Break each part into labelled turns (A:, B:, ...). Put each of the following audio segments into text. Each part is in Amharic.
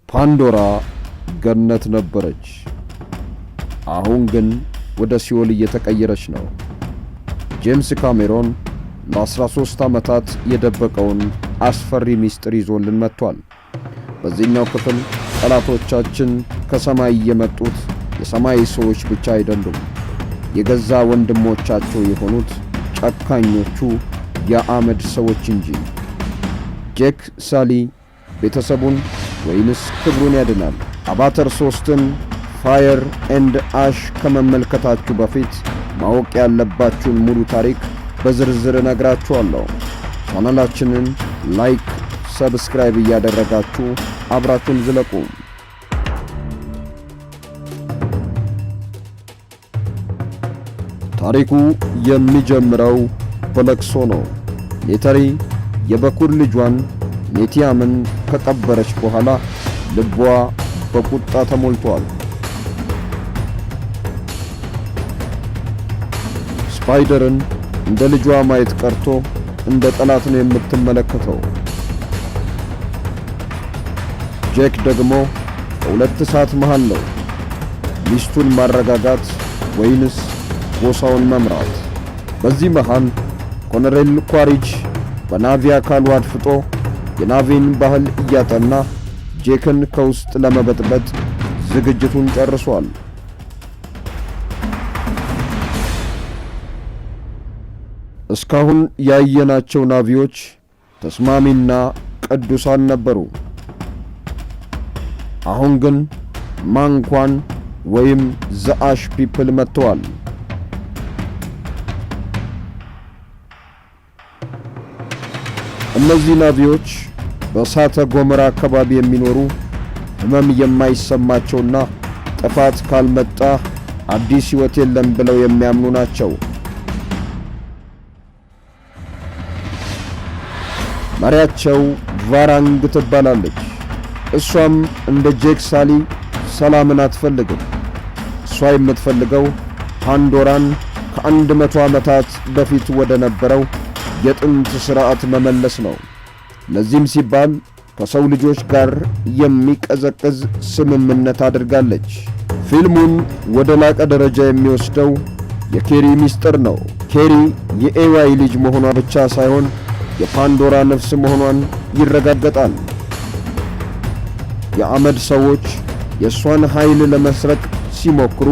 A: ፓንዶራ ገነት ነበረች። አሁን ግን ወደ ሲኦል እየተቀየረች ነው። ጄምስ ካሜሮን ለ13 ዓመታት የደበቀውን አስፈሪ ሚስጥር ይዞልን መጥቷል። በዚህኛው ክፍል ጠላቶቻችን ከሰማይ የመጡት የሰማይ ሰዎች ብቻ አይደሉም፣ የገዛ ወንድሞቻቸው የሆኑት ጨካኞቹ የአመድ ሰዎች እንጂ። ጄክ ሳሊ ቤተሰቡን ወይንስ ክብሩን ያድናል? አቫተር 3ን ፋየር ኤንድ አሽ ከመመልከታችሁ በፊት ማወቅ ያለባችሁን ሙሉ ታሪክ በዝርዝር እነግራችኋለሁ። ቻናላችንን ላይክ፣ ሰብስክራይብ እያደረጋችሁ አብራችሁን ዝለቁ። ታሪኩ የሚጀምረው በለቅሶ ነው። ኔተሪ የበኩር ልጇን ኔቲያምን ከቀበረች በኋላ ልቧ በቁጣ ተሞልቷል። ስፓይደርን እንደ ልጇ ማየት ቀርቶ እንደ ጠላት ነው የምትመለከተው። ጄክ ደግሞ በሁለት እሳት መሃል ነው። ሚስቱን ማረጋጋት ወይንስ ጎሳውን መምራት? በዚህ መሃል ኮሎኔል ኳሪጅ በናቪ አካሉ አድፍጦ የናቪን ባህል እያጠና ጄክን ከውስጥ ለመበጥበጥ ዝግጅቱን ጨርሷል። እስካሁን ያየናቸው ናቪዎች ተስማሚና ቅዱሳን ነበሩ። አሁን ግን ማንኳን ወይም ዘአሽ ፒፕል መጥተዋል። እነዚህ ናቪዎች በእሳተ ገሞራ አካባቢ የሚኖሩ ሕመም የማይሰማቸውና ጥፋት ካልመጣ አዲስ ሕይወት የለም ብለው የሚያምኑ ናቸው። መሪያቸው ቫራንግ ትባላለች። እሷም እንደ ጄክ ሳሊ ሰላምን አትፈልግም። እሷ የምትፈልገው ፓንዶራን ከ100 ዓመታት በፊት ወደ ነበረው የጥንት ሥርዓት መመለስ ነው። ለዚህም ሲባል ከሰው ልጆች ጋር የሚቀዘቅዝ ስምምነት አድርጋለች። ፊልሙን ወደ ላቀ ደረጃ የሚወስደው የኬሪ ሚስጥር ነው። ኬሪ የኤዋይ ልጅ መሆኗ ብቻ ሳይሆን የፓንዶራ ነፍስ መሆኗን ይረጋገጣል። የአመድ ሰዎች የእሷን ኃይል ለመስረቅ ሲሞክሩ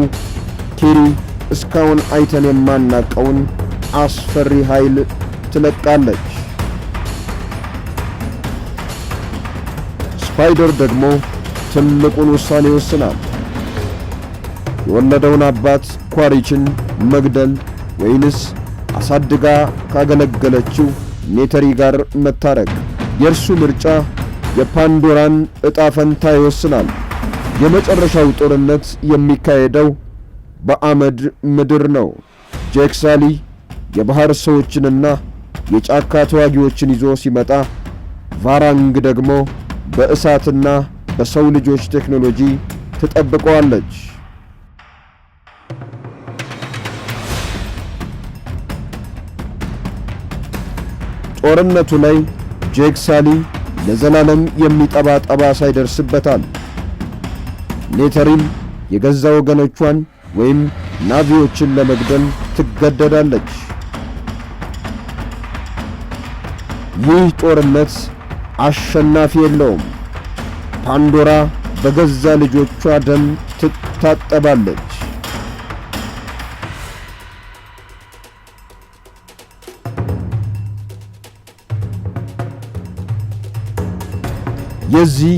A: ኬሪ እስካሁን አይተን የማናቀውን አስፈሪ ኃይል ትለቃለች። ስፓይደር ደግሞ ትልቁን ውሳኔ ይወስናል። የወለደውን አባት ኳሪችን መግደል ወይንስ አሳድጋ ካገለገለችው ኔተሪ ጋር መታረቅ? የእርሱ ምርጫ የፓንዶራን ዕጣ ፈንታ ይወስናል። የመጨረሻው ጦርነት የሚካሄደው በአመድ ምድር ነው። ጄክ ሳሊ የባህር ሰዎችንና የጫካ ተዋጊዎችን ይዞ ሲመጣ፣ ቫራንግ ደግሞ በእሳትና በሰው ልጆች ቴክኖሎጂ ትጠብቀዋለች። ጦርነቱ ላይ ጄክ ሳሊ ለዘላለም የሚጠባ ጠባሳ ይደርስበታል። ኔተሪም የገዛ ወገኖቿን ወይም ናቪዎችን ለመግደል ትገደዳለች። ይህ ጦርነት አሸናፊ የለውም። ፓንዶራ በገዛ ልጆቿ ደም ትታጠባለች። የዚህ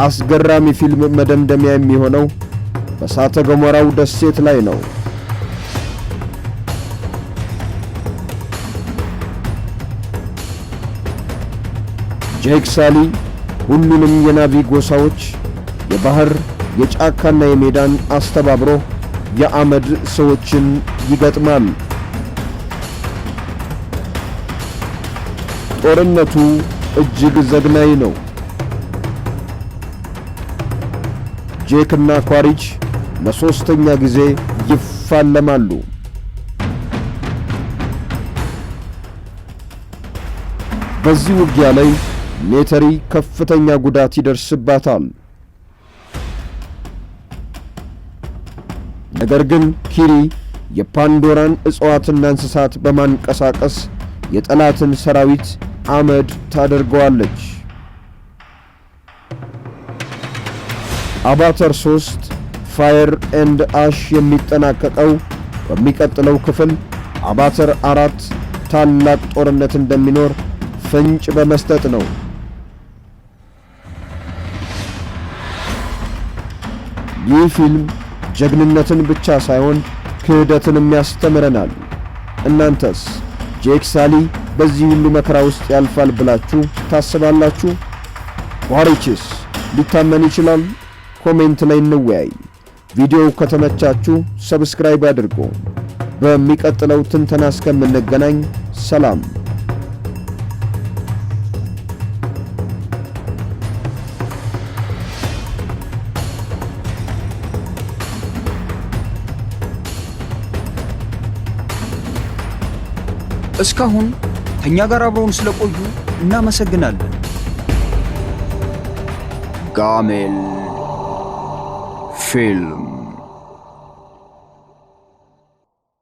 A: አስገራሚ ፊልም መደምደሚያ የሚሆነው በእሳተ ገሞራው ደሴት ላይ ነው። ጄክ ሳሊ ሁሉንም የናቪ ጎሳዎች የባህር፣ የጫካና የሜዳን አስተባብሮ የአመድ ሰዎችን ይገጥማል። ጦርነቱ እጅግ ዘግናኝ ነው። ጄክና ኳሪጅ ለሶስተኛ ጊዜ ይፋለማሉ። በዚህ ውጊያ ላይ ኔተሪ ከፍተኛ ጉዳት ይደርስባታል። ነገር ግን ኪሪ የፓንዶራን እጽዋትና እንስሳት በማንቀሳቀስ የጠላትን ሰራዊት አመድ ታደርገዋለች። አቫታር 3 ፋየር ኤንድ አሽ የሚጠናቀቀው በሚቀጥለው ክፍል አቫታር 4 ታላቅ ጦርነት እንደሚኖር ፍንጭ በመስጠት ነው። ይህ ፊልም ጀግንነትን ብቻ ሳይሆን ክህደትንም ያስተምረናል። እናንተስ ጄክ ሳሊ በዚህ ሁሉ መከራ ውስጥ ያልፋል ብላችሁ ታስባላችሁ? ዋሪችስ ሊታመን ይችላል? ኮሜንት ላይ እንወያይ። ቪዲዮው ከተመቻችሁ ሰብስክራይብ አድርጉ። በሚቀጥለው ትንተና እስከምንገናኝ ሰላም።
B: እስካሁን ከኛ ጋር አብረውን ስለቆዩ እናመሰግናለን። ጋሜል ፊልም